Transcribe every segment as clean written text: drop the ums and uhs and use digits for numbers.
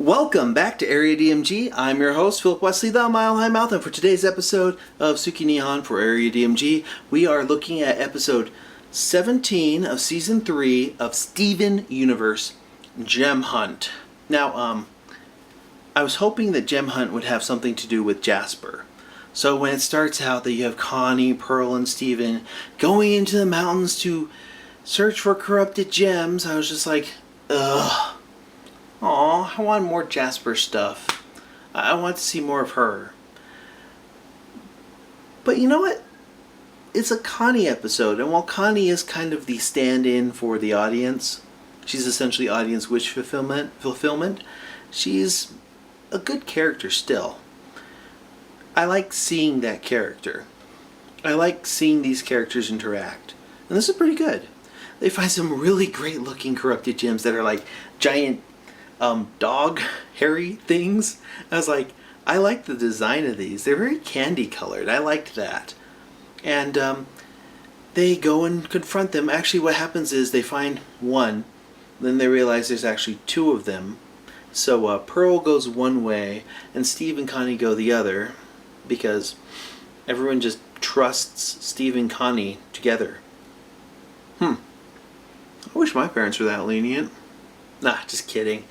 Welcome back to Area DMG. I'm your host, Philip Wesley, the Mile High Mouth, and for today's episode of Suki Nihon for Area DMG, we are looking at episode 17 of season 3 of Steven Universe Gem Hunt. Now, I was hoping that Gem Hunt would have something to do with Jasper. So when it starts out that you have Connie, Pearl, and Steven going into the mountains to search for corrupted gems, I was just like, ugh. Aw, I want more Jasper stuff. I want to see more of her. But you know what? It's a Connie episode, and while Connie is kind of the stand-in for the audience, she's essentially audience wish fulfillment, she's a good character still. I like seeing that character. I like seeing these characters interact. And this is pretty good. They find some really great looking corrupted gems that are like giant dog hairy things. I was like, I like the design of these. They're very candy colored. I liked that. And they go and confront them. Actually, what happens is they find one, then they realize there's actually two of them. So Pearl goes one way and Steve and Connie go the other because everyone just trusts Steve and Connie together. I wish my parents were that lenient. Nah, just kidding.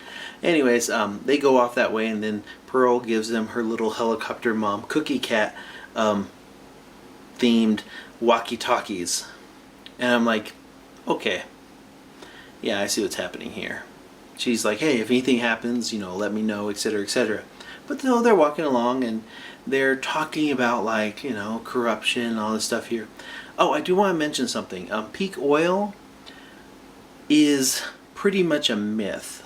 Anyways, they go off that way, and then Pearl gives them her little helicopter mom cookie cat themed walkie-talkies. And I'm like, okay. Yeah, I see what's happening here. She's like, hey, if anything happens, let me know, etc., etc. But no, they're walking along, and they're talking about, like, corruption and all this stuff here. Oh, I do want to mention something. Peak oil is pretty much a myth.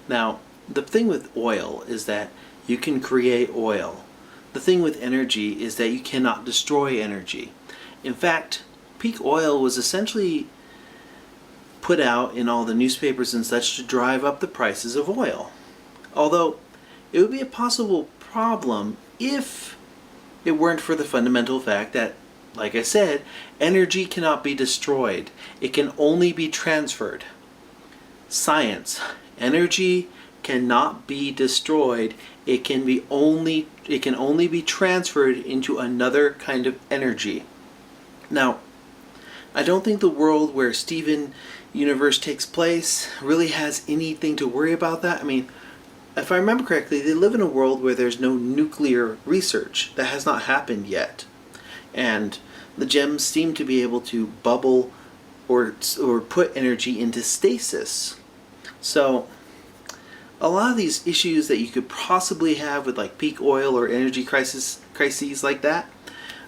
Now, the thing with oil is that you can create oil. The thing with energy is that you cannot destroy energy. In fact, peak oil was essentially put out in all the newspapers and such to drive up the prices of oil. Although, it would be a possible problem if it weren't for the fundamental fact that, like I said, energy cannot be destroyed. It can only be transferred. Science. Energy cannot be destroyed. It can only be transferred into another kind of energy. Now, I don't think the world where Steven Universe takes place really has anything to worry about that. I mean, if I remember correctly, they live in a world where there's no nuclear research. That has not happened yet. And the gems seem to be able to bubble or put energy into stasis. So, a lot of these issues that you could possibly have with like peak oil or energy crises like that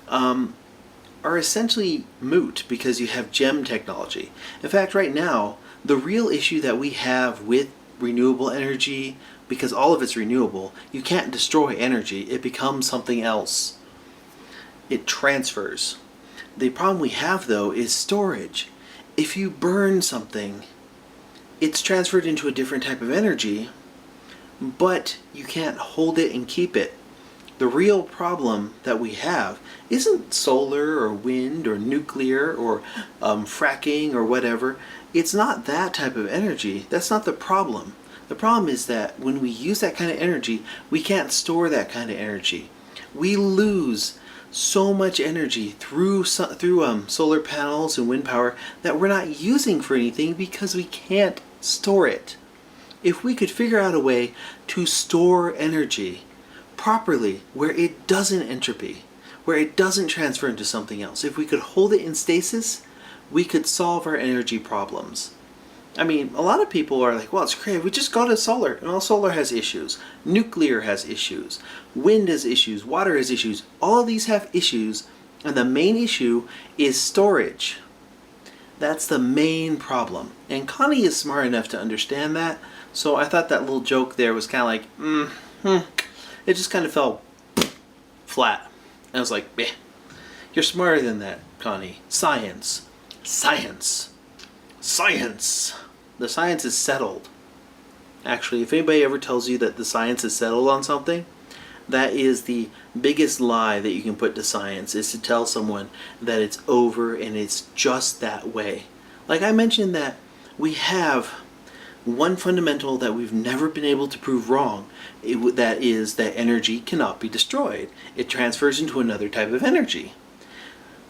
are essentially moot because you have gem technology. In fact, right now, the real issue that we have with renewable energy, because all of it's renewable, you can't destroy energy. It becomes something else. It transfers. The problem we have, though, is storage. If you burn something, it's transferred into a different type of energy, but you can't hold it and keep it. The real problem that we have isn't solar or wind or nuclear or fracking or whatever. It's not that type of energy. That's not the problem. The problem is that when we use that kind of energy, we can't store that kind of energy. We lose so much energy through solar panels and wind power that we're not using for anything because we can't store it. If we could figure out a way to store energy properly where it doesn't entropy, where it doesn't transfer into something else, if we could hold it in stasis, we could solve our energy problems. I mean, a lot of people are like, well, it's great, we just go to solar, and all solar has issues. Nuclear has issues. Wind has issues. Water has issues. All of these have issues, and the main issue is storage. That's the main problem. And Connie is smart enough to understand that, so I thought that little joke there was kind of like, it just kind of fell flat. And I was like, meh. You're smarter than that, Connie. Science. Science. Science. The science is settled. Actually, if anybody ever tells you that the science is settled on something, that is the biggest lie that you can put to science, is to tell someone that it's over and it's just that way. Like I mentioned that we have one fundamental that we've never been able to prove wrong, that is that energy cannot be destroyed. It transfers into another type of energy.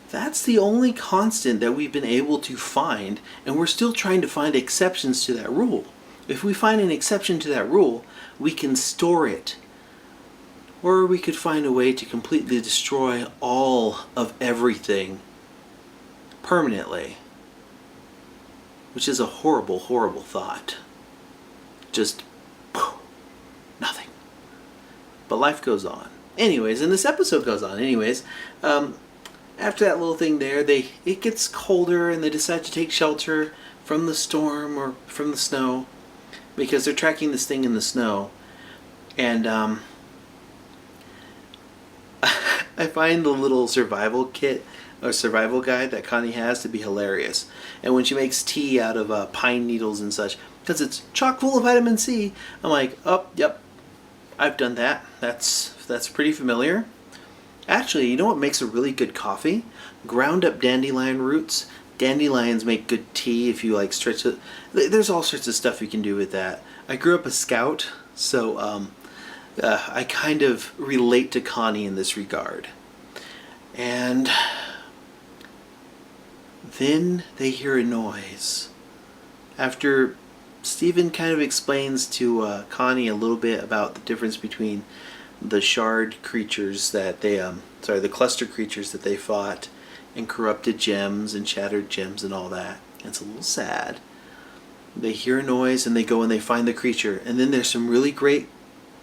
That's the only constant that we've been able to find, and we're still trying to find exceptions to that rule. If we find an exception to that rule, we can store it. Or we could find a way to completely destroy all of everything permanently. Which is a horrible, horrible thought. Just nothing. But life goes on. Anyways, and this episode goes on. Anyways, after that little thing there, it gets colder and they decide to take shelter from the storm or from the snow because they're tracking this thing in the snow. And I find the little survival kit or survival guide that Connie has to be hilarious. And when she makes tea out of pine needles and such, because it's chock full of vitamin C, I'm like, oh, yep, I've done that. That's pretty familiar. Actually, you know what makes a really good coffee? Ground up dandelion roots. Dandelions make good tea if you like stretch it. There's all sorts of stuff you can do with that. I grew up a scout, so I kind of relate to Connie in this regard. And then they hear a noise. After Steven kind of explains to Connie a little bit about the difference between the shard creatures that they, the cluster creatures that they fought, and corrupted gems and shattered gems and all that. It's a little sad. They hear a noise and they go and they find the creature. And then there's some really great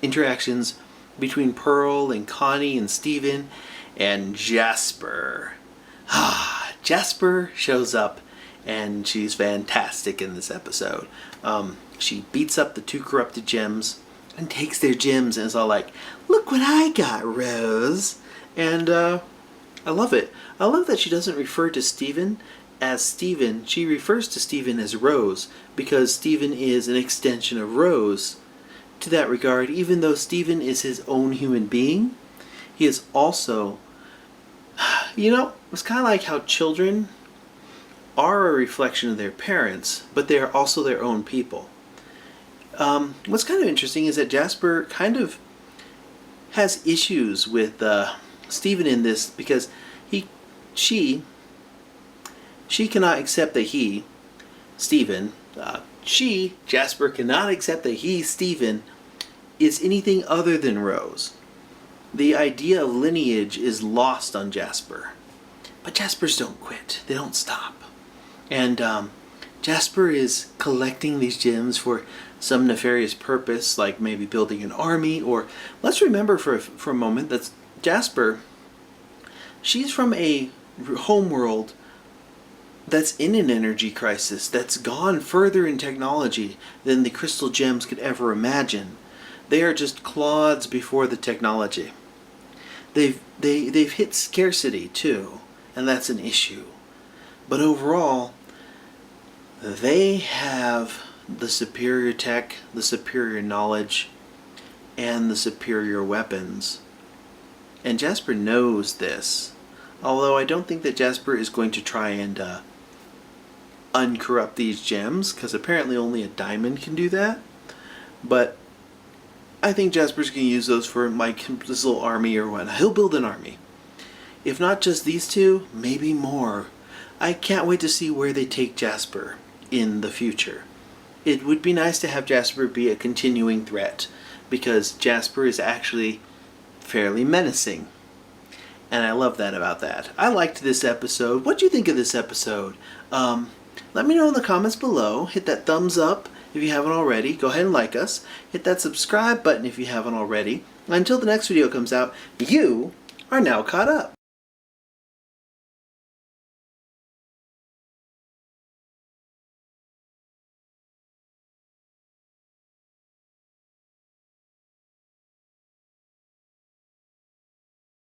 interactions between Pearl and Connie and Steven and Jasper. Jasper shows up and she's fantastic in this episode. She beats up the two corrupted gems and takes their gems and is all like, look what I got, Rose. And I love it. I love that she doesn't refer to Steven as Steven. She refers to Steven as Rose because Steven is an extension of Rose. To that regard, even though Steven is his own human being, he is also, it's kind of like how children are a reflection of their parents, but they are also their own people. What's kind of interesting is that Jasper kind of has issues with Steven in this because she cannot accept that he, Steven, Jasper cannot accept that he, Steven, is anything other than Rose. The idea of lineage is lost on Jasper. But Jaspers don't quit. They don't stop. And Jasper is collecting these gems for some nefarious purpose, like maybe building an army, or let's remember for a moment that Jasper, she's from a homeworld that's in an energy crisis, that's gone further in technology than the crystal gems could ever imagine. They are just clods before the technology. They've hit scarcity too, and that's an issue. But overall, they have the superior tech, the superior knowledge, and the superior weapons. And Jasper knows this. Although I don't think that Jasper is going to try and uncorrupt these gems, because apparently only a diamond can do that. But I think Jasper's going to use those for this little army or whatnot. He'll build an army. If not just these two, maybe more. I can't wait to see where they take Jasper in the future. It would be nice to have Jasper be a continuing threat, because Jasper is actually fairly menacing. And I love that about that. I liked this episode. What do you think of this episode? Let me know in the comments below. Hit that thumbs up if you haven't already. Go ahead and like us. Hit that subscribe button if you haven't already. Until the next video comes out, you are now caught up.